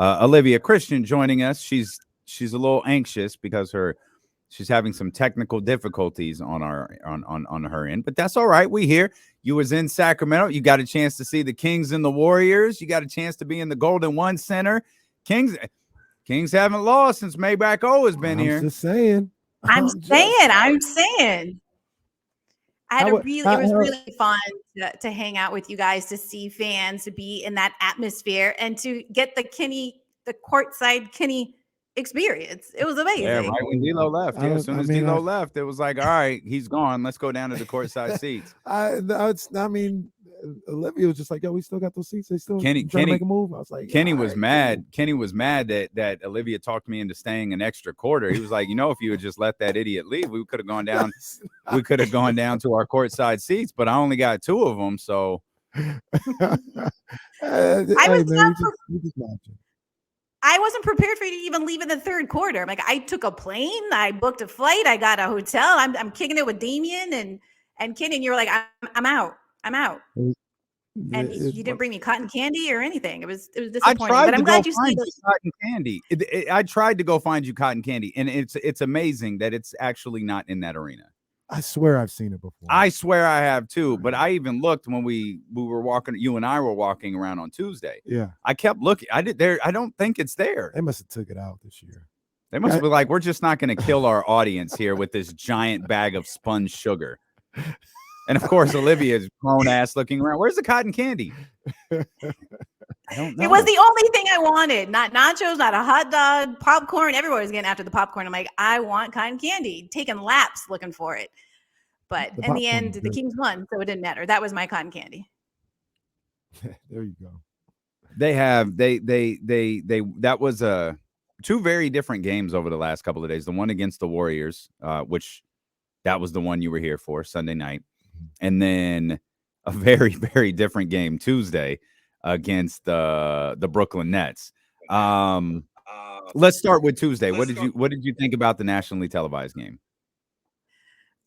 Olivia Christian joining us. She's a little anxious because she's having some technical difficulties on her end, but that's all right. We here. You was in Sacramento. You got a chance to see the Kings and the Warriors. You got a chance to be in the Golden One Center. Kings haven't lost since Maybach O has been here. I'm just saying. I'm saying. It was really fun to hang out with you guys, to see fans, to be in that atmosphere, and to get the courtside Kenny experience. It was amazing. Yeah, right when D'Lo left. Yeah, as soon as D'Lo left, it was like, all right, he's gone. Let's go down to the courtside seats. Olivia was just like, yo, we still got those seats. They still trying to make a move. I was like, Kenny was mad. Kenny was mad that Olivia talked me into staying an extra quarter. He was like, if you had just let that idiot leave, we could have gone down. We could have gone down to our courtside seats, but I only got 2 of them. So I wasn't prepared for you to even leave in the third quarter. I'm like, I took a plane, I booked a flight, I got a hotel. I'm kicking it with Damian and Kenny, and you were like, I'm out. And you didn't bring me cotton candy or anything. It was disappointing. But I'm glad you see cotton candy. I tried to go find you cotton candy, and it's amazing that it's actually not in that arena. I swear I've seen it before. I swear I have too, but I even looked when we were walking. You and I were walking around on Tuesday. Yeah, I kept looking. I don't think it's there. They must have took it out this year. They must be like, we're just not going to kill our audience here with this giant bag of spun sugar. And of course, Olivia's grown ass looking around. Where's the cotton candy? I don't know. It was the only thing I wanted. Not nachos, not a hot dog, popcorn. Everyone was getting after the popcorn. I'm like, I want cotton candy. Taking laps looking for it. But in the end, the Kings won, so it didn't matter. That was my cotton candy. There you go. That was 2 very different games over the last couple of days. The one against the Warriors, which that was the one you were here for Sunday night. And then a very, very different game Tuesday against the Brooklyn Nets. Let's start with Tuesday. What did you think about the nationally televised game?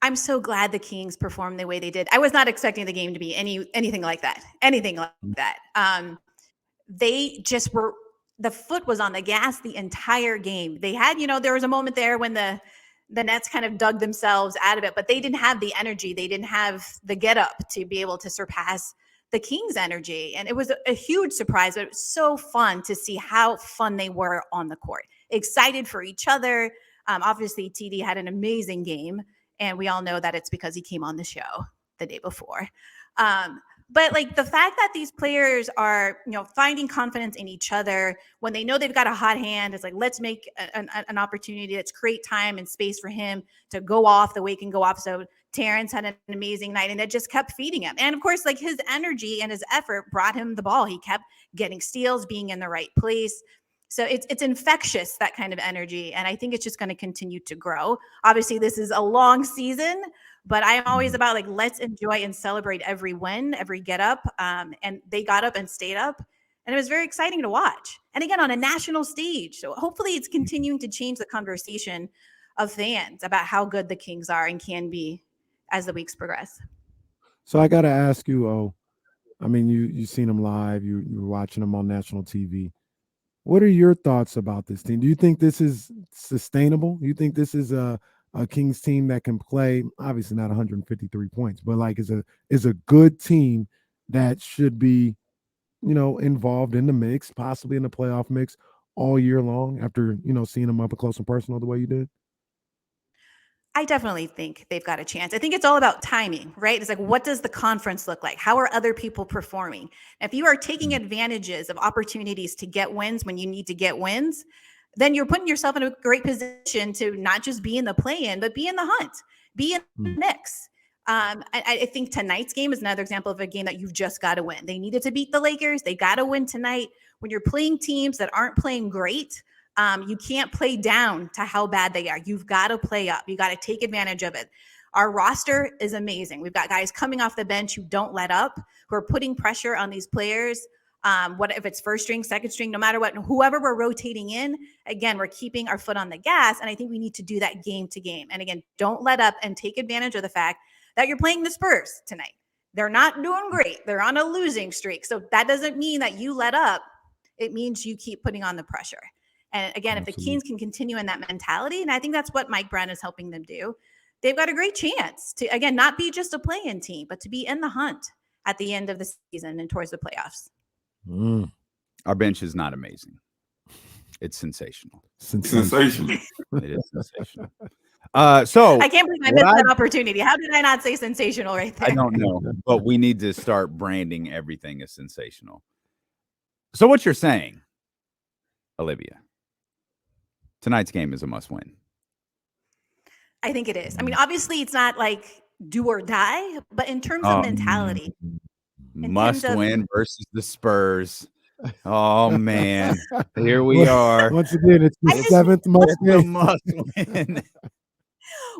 I'm so glad the Kings performed the way they did. I was not expecting the game to be anything like that. They just were. The foot was on the gas the entire game. They had, there was a moment there when the Nets kind of dug themselves out of it, but they didn't have the energy. They didn't have the get up to be able to surpass the Kings' energy. And it was a huge surprise, but it was so fun to see how fun they were on the court. Excited for each other. Obviously, TD had an amazing game, and we all know that it's because he came on the show the day before. But like the fact that these players are, finding confidence in each other when they know they've got a hot hand, it's like, let's make an opportunity. Let's create time and space for him to go off the way he can go off. So Terrence had an amazing night, and it just kept feeding him. And of course, like his energy and his effort brought him the ball. He kept getting steals, being in the right place. So it's infectious, that kind of energy. And I think it's just going to continue to grow. Obviously, this is a long season, but I'm always about like, let's enjoy and celebrate every win, every get up. And they got up and stayed up. And it was very exciting to watch. And again, on a national stage. So hopefully it's continuing to change the conversation of fans about how good the Kings are and can be as the weeks progress. So I got to ask you, you've seen them live. You were watching them on national TV. What are your thoughts about this team? Do you think this is sustainable? Do you think this is a Kings team that can play, obviously not 153 points, but like is a good team that should be, involved in the mix, possibly in the playoff mix all year long after, seeing them up close and personal the way you did? I definitely think they've got a chance. I think it's all about timing, right? It's like, what does the conference look like? How are other people performing? If you are taking advantages of opportunities to get wins when you need to get wins, then you're putting yourself in a great position to not just be in the play-in, but be in the hunt, be in the mix. I think tonight's game is another example of a game that you've just got to win. They needed to beat the Lakers. They got to win tonight. When you're playing teams that aren't playing great, you can't play down to how bad they are. You've got to play up. You got to take advantage of it. Our roster is amazing. We've got guys coming off the bench who don't let up, who are putting pressure on these players. What if it's first string, second string, no matter what, whoever we're rotating in, again, we're keeping our foot on the gas. And I think we need to do that game to game. And again, don't let up and take advantage of the fact that you're playing the Spurs tonight. They're not doing great. They're on a losing streak. So that doesn't mean that you let up It means you keep putting on the pressure. And again, if the Absolutely. Kings can continue in that mentality, and I think that's what Mike Brown is helping them do, they've got a great chance to, again, not be just a play-in team, but to be in the hunt at the end of the season and towards the playoffs. Mm. Our bench is not amazing. It's sensational. Sensational. It is sensational. So I can't believe I what missed I- that opportunity. How did I not say sensational right there? I don't know, but we need to start branding everything as sensational. So what you're saying, Olivia, tonight's game is a must-win. I think it is. I mean, obviously, it's not like do or die, but in terms of mentality, Must of- win versus the Spurs. Oh man, here we are. Once again, it's the I just- 7th must It's the win. must win.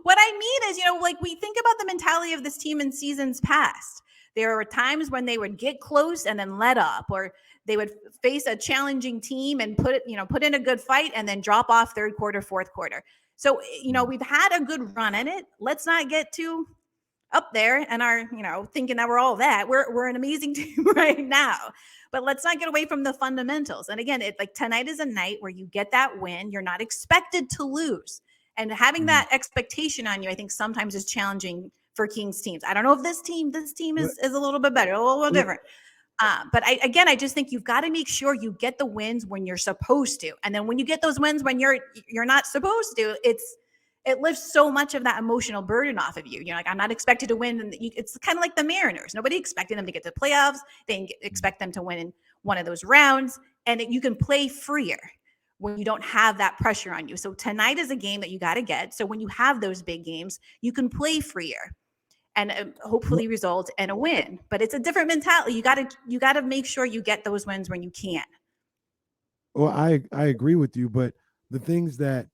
what I mean is, like we think about the mentality of this team in seasons past. There were times when they would get close and then let up, or they would face a challenging team and put in a good fight and then drop off third quarter, fourth quarter. So, we've had a good run in it. Let's not get too up there and are, thinking that we're all that. We're an amazing team right now. But let's not get away from the fundamentals. And again, tonight is a night where you get that win. You're not expected to lose. And having that expectation on you, I think sometimes is challenging for Kings teams. I don't know if this team is a little bit better, a little different. But I just think you've got to make sure you get the wins when you're supposed to. And then when you get those wins when you're not supposed to, it lifts so much of that emotional burden off of you. You're like, I'm not expected to win. And it's kind of like the Mariners. Nobody expected them to get to the playoffs. They expect them to win in one of those rounds. And you can play freer when you don't have that pressure on you. So tonight is a game that you got to get. So when you have those big games, you can play freer and hopefully result in a win. But it's a different mentality. You got to make sure you get those wins when you can. Well, I agree with you, but the things that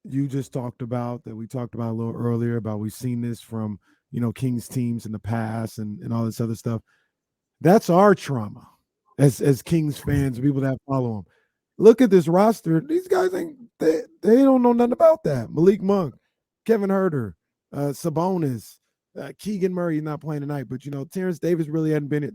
you just talked about, that we talked about a little earlier, about we've seen this from Kings teams in the past and all this other stuff, that's our trauma as Kings fans, people that follow them. Look at this roster. These guys they don't know nothing about that. Malik Monk, Kevin Huerter, Sabonis, Keegan Murray not playing tonight, but Terrence Davis really hadn't been it.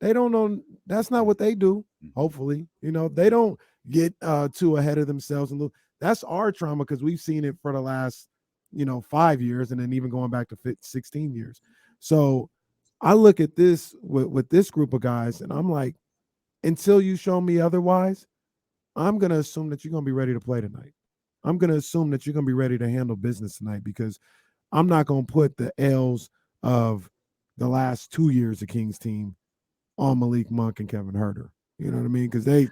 They don't know. That's not what they do. Hopefully, they don't get too ahead of themselves and look. That's our trauma because we've seen it for the last 5 years, and then even going back to 16 years. So I look at this with this group of guys, and I'm like, until you show me otherwise, I'm going to assume that you're going to be ready to play tonight. I'm going to assume that you're going to be ready to handle business tonight, because I'm not going to put the L's of the last 2 years of Kings team on Malik Monk and Kevin Huerter. You know what I mean? Because they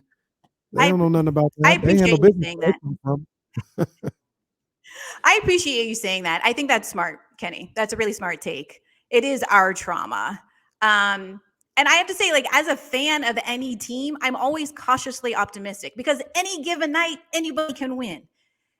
don't know nothing about that. I They handle appreciate you business saying where that. they come from. I appreciate you saying that. I think that's smart, Kenny. That's a really smart take. It is our trauma. And I have to say, as a fan of any team, I'm always cautiously optimistic because any given night, anybody can win.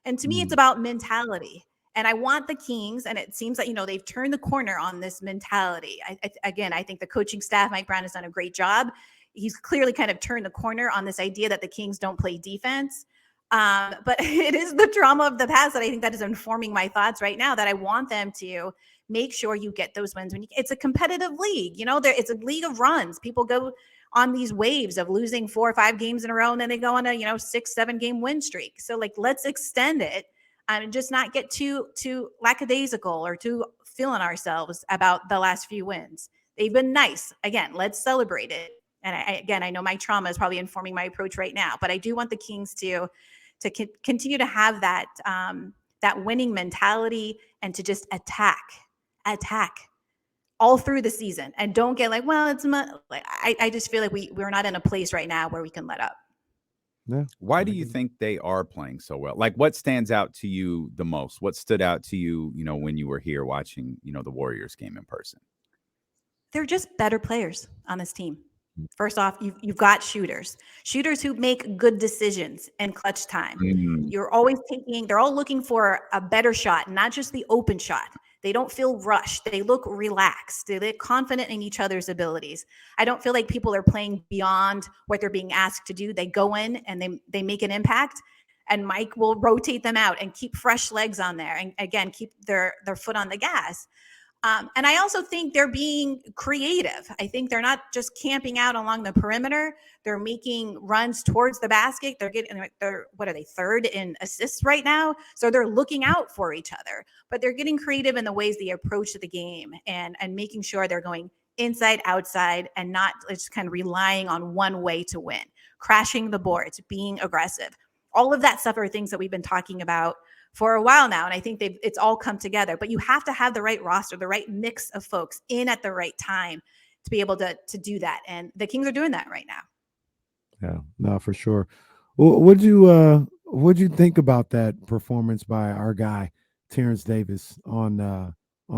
And to me, it's about mentality. And I want the Kings, and it seems that, they've turned the corner on this mentality. I think the coaching staff, Mike Brown, has done a great job. He's clearly kind of turned the corner on this idea that the Kings don't play defense. But it is the trauma of the past that I think that is informing my thoughts right now, that I want them to make sure you get those wins. It's a competitive league, it's a league of runs. People go on these waves of losing 4 or 5 games in a row, and then they go on a 6-7 game win streak. So let's extend it and just not get too lackadaisical or too feeling ourselves about the last few wins. They've been nice. Again, let's celebrate it. And I know my trauma is probably informing my approach right now, but I do want the Kings to continue to have that that winning mentality and to just attack all through the season, and don't get I just feel like we're not in a place right now where we can let up. Yeah. Why do you think they are playing so well? What stands out to you the most? What stood out to you, when you were here watching, the Warriors game in person? They're just better players on this team. First off, you've got shooters who make good decisions in clutch time. You're always they're all looking for a better shot, not just the open shot. They don't feel rushed. They look relaxed. They look confident in each other's abilities. I don't feel like people are playing beyond what they're being asked to do. They go in and they make an impact, and Mike will rotate them out and keep fresh legs on there. And again, keep their foot on the gas. And I also think they're being creative. I think they're not just camping out along the perimeter. They're making runs towards the basket. They're what are they, third in assists right now? So they're looking out for each other, but they're getting creative in the ways they approach the game and making sure they're going inside, outside, and not just kind of relying on one way to win, crashing the boards, being aggressive. All of that stuff are things that we've been talking about for a while now. And I think it's all come together, but you have to have the right roster, the right mix of folks in at the right time to be able to do that. And the Kings are doing that right now. Yeah, no, for sure. What'd you think about that performance by our guy, Terrence Davis, on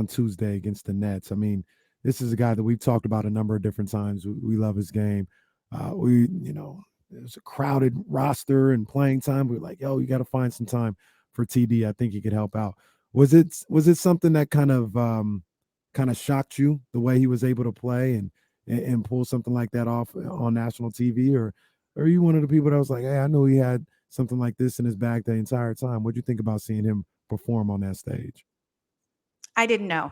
Tuesday against the Nets? I mean, this is a guy that we've talked about a number of different times. We love his game. There's a crowded roster and playing time. We're like, yo, you got to find some time for TD. I think he could help out. Was it something that kind of shocked you, the way he was able to play and pull something like that off on national TV, or are you one of the people that was like, hey, I know he had something like this in his bag the entire time? What'd you think about seeing him perform on that stage? I didn't know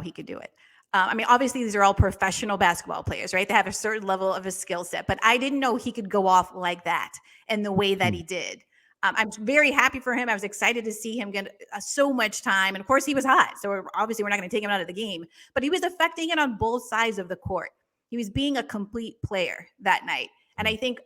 he could do it. I mean, obviously, these are all professional basketball players, right? They have a certain level of a skill set, but I didn't know he could go off like that and the way that he did. I'm very happy for him. I was excited to see him get so much time. And of course, he was hot. So obviously, we're not going to take him out of the game, but he was affecting it on both sides of the court. He was being a complete player that night. And I think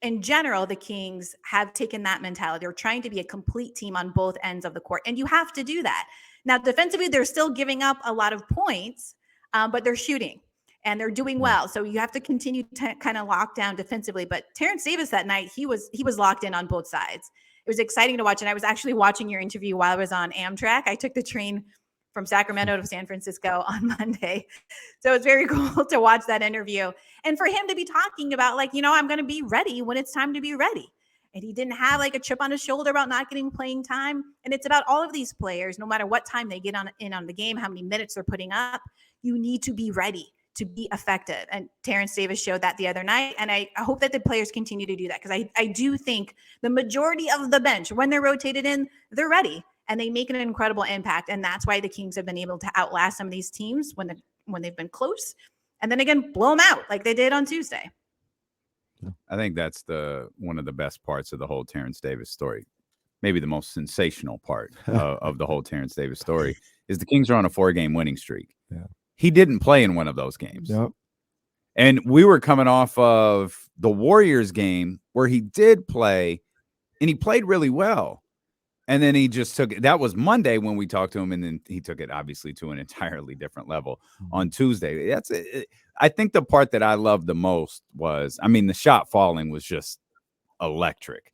in general, the Kings have taken that mentality. They're trying to be a complete team on both ends of the court. And you have to do that. Now, defensively, they're still giving up a lot of points, but they're shooting and they're doing well. So you have to continue to kind of lock down defensively. But Terrence Davis that night, he was locked in on both sides. It was exciting to watch. And I was actually watching your interview while I was on Amtrak. I took the train from Sacramento to San Francisco on Monday. So it's very cool to watch that interview. And for him to be talking about like, I'm going to be ready when it's time to be ready. And he didn't have like a chip on his shoulder about not getting playing time. And it's about all of these players, no matter what time they get in on the game, how many minutes they're putting up, you need to be ready to be effective. And Terrence Davis showed that the other night. And I hope that the players continue to do that, because I do think the majority of the bench, when they're rotated in, they're ready and they make an incredible impact. And that's why the Kings have been able to outlast some of these teams when they've been close, and then again, blow them out like they did on Tuesday. I think that's one of the best parts of the whole Terrence Davis story. Maybe the most sensational part of the whole Terrence Davis story is the Kings are on a 4-game winning streak. Yeah. He didn't play in one of those games. Yep. And we were coming off of the Warriors game where he did play and he played really well. And then he just took it. That was Monday when we talked to him. And then he took it obviously to an entirely different level on Tuesday. That's it. I think the part that I loved the most was, the shot falling was just electric,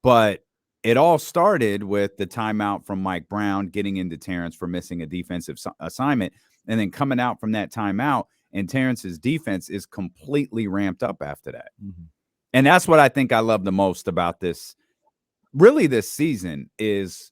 but it all started with the timeout from Mike Brown getting into Terrence for missing a defensive assignment, and then coming out from that timeout, and Terrence's defense is completely ramped up after that. Mm-hmm. And that's what I think I love the most about this season is,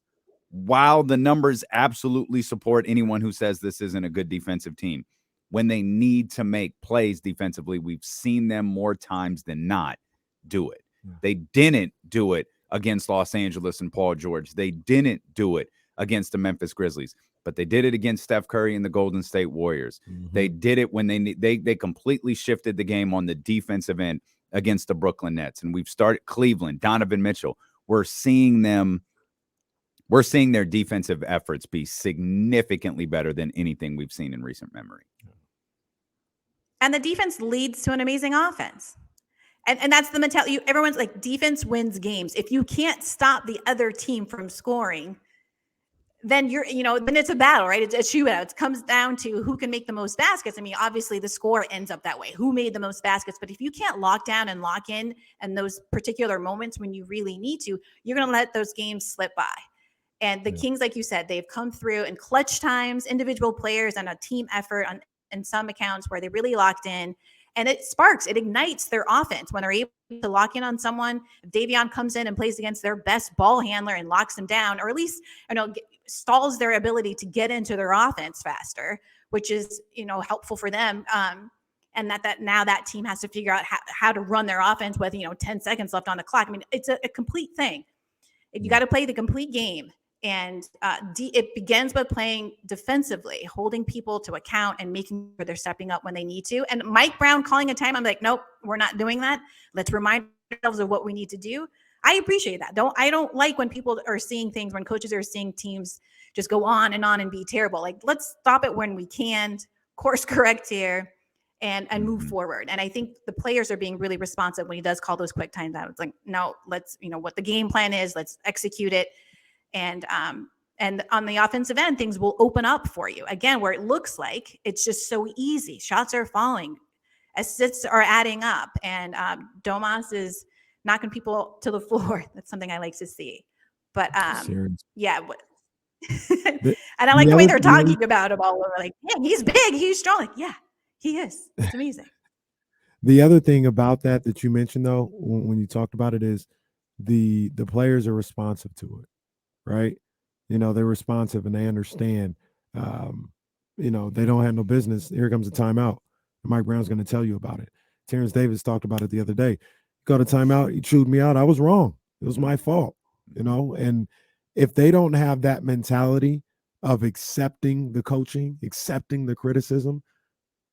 while the numbers absolutely support anyone who says this isn't a good defensive team, when they need to make plays defensively, we've seen them more times than not do it. Yeah. They didn't do it against Los Angeles and Paul George. They didn't do it against the Memphis Grizzlies, but they did it against Steph Curry and the Golden State Warriors. Mm-hmm. They did it when they completely shifted the game on the defensive end against the Brooklyn Nets. And we've started Cleveland, Donovan Mitchell. We're seeing their defensive efforts be significantly better than anything we've seen in recent memory. And the defense leads to an amazing offense. And that's the mentality. Everyone's like, defense wins games. If you can't stop the other team from scoring, then then it's a battle, right? It's a shootout. It comes down to who can make the most baskets. Obviously the score ends up that way. Who made the most baskets? But if you can't lock down and lock in those particular moments when you really need to, you're going to let those games slip by. And the Kings, like you said, they've come through in clutch times, individual players, and a team effort in some accounts where they really locked in. And it ignites their offense when they're able to lock in on someone. If Davion comes in and plays against their best ball handler and locks them down, or at least stalls their ability to get into their offense faster, which is helpful for them. And that now that team has to figure out how to run their offense with 10 seconds left on the clock. It's a complete thing. You got to play the complete game. And it begins by playing defensively, holding people to account and making sure they're stepping up when they need to. And Mike Brown calling a time, I'm like, nope, we're not doing that. Let's remind ourselves of what we need to do. I appreciate that. I don't like when people are seeing things, when coaches are seeing teams just go on and be terrible. Like, let's stop it when we can, course correct here, and move forward. And I think the players are being really responsive when he does call those quick times out. It's like, no, let's, what the game plan is, let's execute it. And on the offensive end, things will open up for you again, where it looks like it's just so easy. Shots are falling, assists are adding up, and Domas is knocking people to the floor. That's something I like to see. But yeah, and I like the way they're talking about him all over. Like, yeah, he's big, he's strong. Like, yeah, he is. It's amazing. The other thing about that you mentioned, though, when you talked about it, is the players are responsive to it. Right? They're responsive and they understand. They don't have no business. Here comes a timeout. Mike Brown's going to tell you about it. Terrence Davis talked about it the other day. Got a timeout. He chewed me out. I was wrong. It was my fault. And if they don't have that mentality of accepting the coaching, accepting the criticism,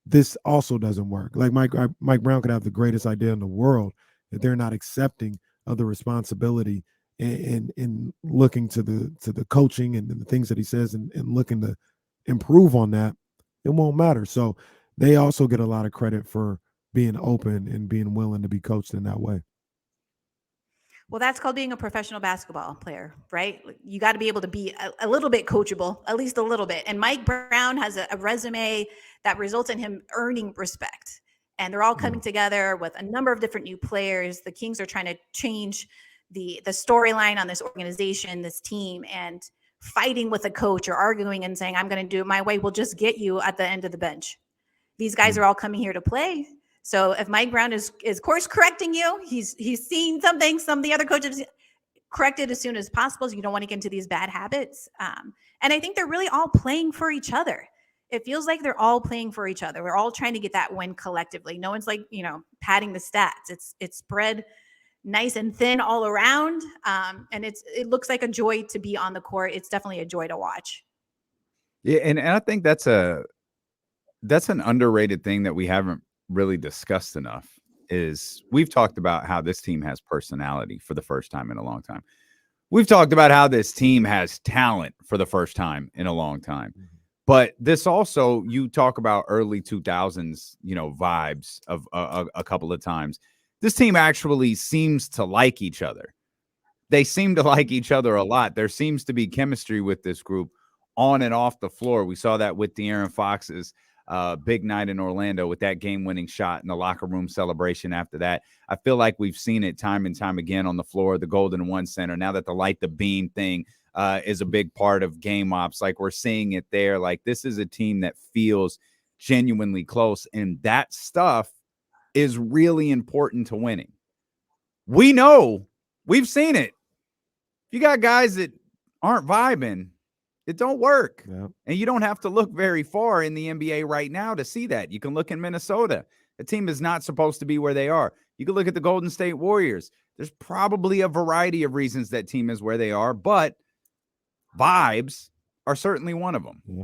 this also doesn't work. Like Mike Brown could have the greatest idea in the world, if they're not accepting of the responsibility and looking to the coaching and the things that he says and looking to improve on that, it won't matter. So they also get a lot of credit for being open and being willing to be coached in that way. Well, that's called being a professional basketball player, right? You got to be able to be a little bit coachable, at least a little bit. And Mike Brown has a resume that results in him earning respect. And they're all coming together with a number of different new players. The Kings are trying to change the storyline on this organization, this team, and fighting with a coach or arguing and saying, I'm going to do it my way will just get you at the end of the bench. These guys are all coming here to play. So if Mike Brown is course correcting you, he's seen something, some of the other coaches correct it as soon as possible. So you don't want to get into these bad habits. And I think they're really all playing for each other. It feels like they're all playing for each other. We're all trying to get that win collectively. No one's like, padding the stats. It's spread nice and thin all around. And it looks like a joy to be on the court. It's definitely a joy to watch. Yeah. And I think that's an underrated thing that we haven't really discussed enough. Is we've talked about how this team has personality for the first time in a long time. We've talked about how this team has talent for the first time in a long time. But this also, you talk about early 2000s, vibes of a couple of times. This team actually seems to like each other. They seem to like each other a lot. There seems to be chemistry with this group on and off the floor. We saw that with De'Aaron Fox's big night in Orlando with that game-winning shot in the locker room celebration after that. I feel like we've seen it time and time again on the floor, the Golden One Center. Now that the Light the Beam thing is a big part of game ops, like we're seeing it there. Like this is a team that feels genuinely close, and that stuff is really important to winning. We know, we've seen it. If you got guys that aren't vibing, it don't work. Yep. And you don't have to look very far in the NBA right now to see that. You can look in Minnesota. The team is not supposed to be where they are. You can look at the Golden State Warriors. There's probably a variety of reasons that team is where they are, but vibes are certainly one of them. Yeah.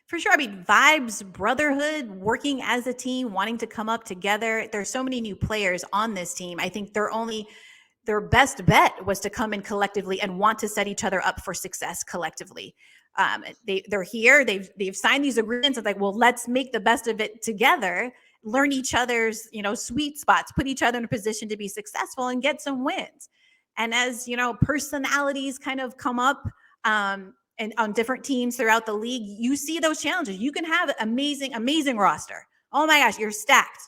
For sure. I mean, vibes, brotherhood, working as a team, wanting to come up together. There's so many new players on this team. I think their best bet was to come in collectively and want to set each other up for success collectively. They're here. They've signed these agreements of like, well, let's make the best of it together, learn each other's, sweet spots, put each other in a position to be successful and get some wins. And as, personalities kind of come up, and on different teams throughout the league, you see those challenges. You can have amazing, amazing roster. Oh my gosh, you're stacked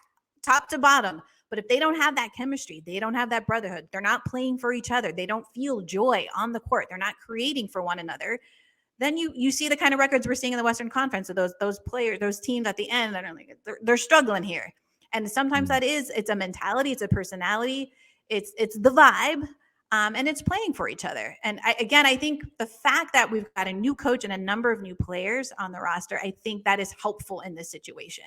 top to bottom. But if they don't have that chemistry, they don't have that brotherhood, they're not playing for each other, they don't feel joy on the court, they're not creating for one another, then you see the kind of records we're seeing in the Western Conference of those players, those teams at the end that are like, they're struggling here. And sometimes it's a mentality, it's a personality, it's the vibe. And it's playing for each other. And I think the fact that we've got a new coach and a number of new players on the roster, I think that is helpful in this situation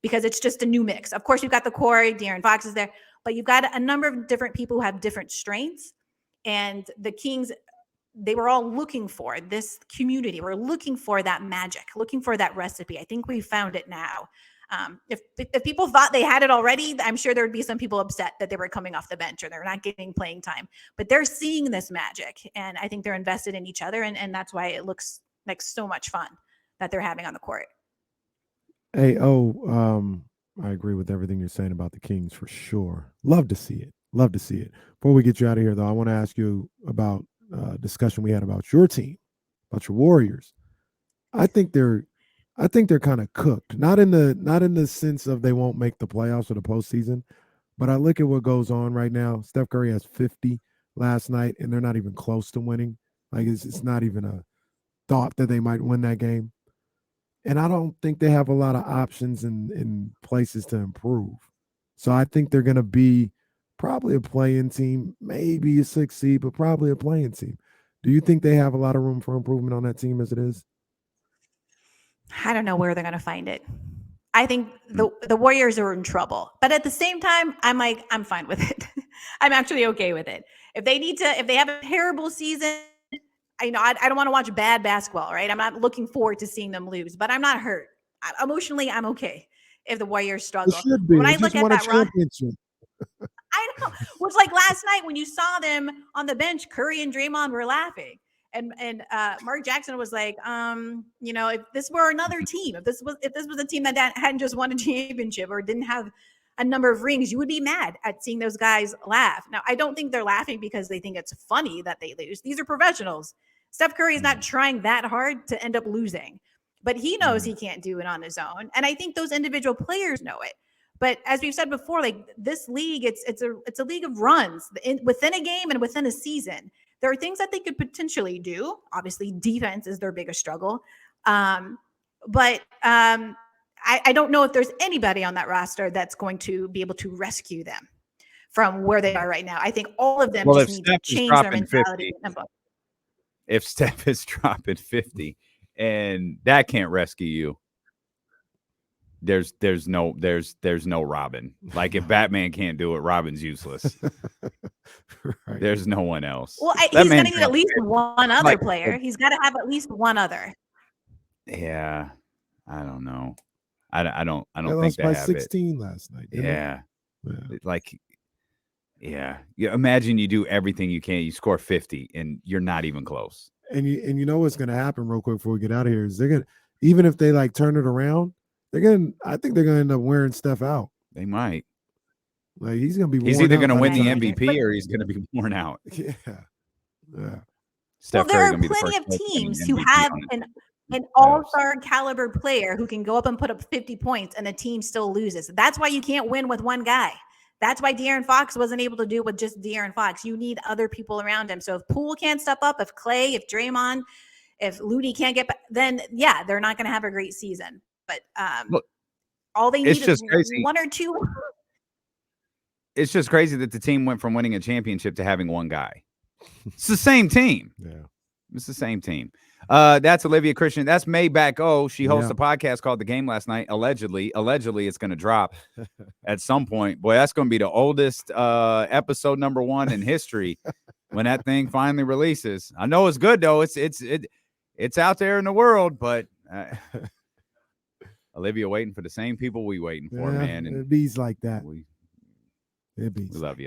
because it's just a new mix. Of course, you've got the core, De'Aaron Fox is there, but you've got a number of different people who have different strengths. And the Kings they were all looking for this community. We're looking for that magic, looking for that recipe. I think we found it now. If people thought they had it already, I'm sure there would be some people upset that they were coming off the bench or they're not getting playing time. But they're seeing this magic, and I think they're invested in each other, and that's why it looks like so much fun that they're having on the court. Hey, I agree with everything you're saying about the Kings for sure. Love to see it. Love to see it. Before we get you out of here, though, I want to ask you about discussion we had about your team, about your Warriors. I think they're kind of cooked. Not in the sense of they won't make the playoffs or the postseason, but I look at what goes on right now. Steph Curry has 50 last night, and they're not even close to winning. Like it's not even a thought that they might win that game. And I don't think they have a lot of options and places to improve. So I think they're going to be probably a play-in team, maybe a 6 seed, but probably a play-in team. Do you think they have a lot of room for improvement on that team as it is? I don't know where they're going to find it. I think the Warriors are in trouble, but at the same time, I'm fine with it. I'm actually okay with it. If they have a terrible season, I don't want to watch bad basketball, right? I'm not looking forward to seeing them lose, but I'm not hurt. Emotionally, I'm okay if the Warriors struggle. It should be. When They I look just at won a that run, championship. I know. Was like last night when you saw them on the bench, Curry and Draymond were laughing. And Mark Jackson was like, if this were another team, if this was a team that hadn't just won a championship or didn't have a number of rings, you would be mad at seeing those guys laugh. Now, I don't think they're laughing because they think it's funny that they lose. These are professionals. Steph Curry is not trying that hard to end up losing, but he knows he can't do it on his own. And I think those individual players know it. But as we've said before, like this league, it's a league of runs within a game and within a season. There are things that they could potentially do. Obviously, defense is their biggest struggle. But I don't know if there's anybody on that roster that's going to be able to rescue them from where they are right now. I think all of them just need to change their mentality. 50, if Steph is dropping 50 and that can't rescue you, there's no Robin. Like if Batman can't do it, Robin's useless. Right. There's no one else. Well, he's going to need at least one other player. He's got to have at least one other. Yeah, I don't know. I don't they think lost they by have 16 last night. Yeah. Imagine you do everything you can. You score 50, and you're not even close. And you know what's going to happen real quick before we get out of here is they're gonna, even if they like turn it around, I think they're gonna end up wearing Steph out. They might. Like he's gonna be. He's either gonna win the MVP or he's gonna be worn out. Yeah. Well, there are plenty of teams who have an all-star caliber player who can go up and put up 50 points and the team still loses. That's why you can't win with one guy. That's why De'Aaron Fox wasn't able to do it with just De'Aaron Fox. You need other people around him. So if Poole can't step up, if Clay, if Draymond, if Looney can't get back, then yeah, they're not going to have a great season. But look, all they need is crazy. One or two. It's just crazy that the team went from winning a championship to having one guy. It's the same team. Yeah. It's the same team. That's Olivia Christian. That's Maybach. Oh, she hosts a podcast called The Game Last Night. Allegedly, it's going to drop at some point. Boy, that's going to be the oldest episode number 1 in history when that thing finally releases. I know it's good though. It's out there in the world, but Olivia waiting for the same people we waiting for, man. And it bees like that. We it bees. love you.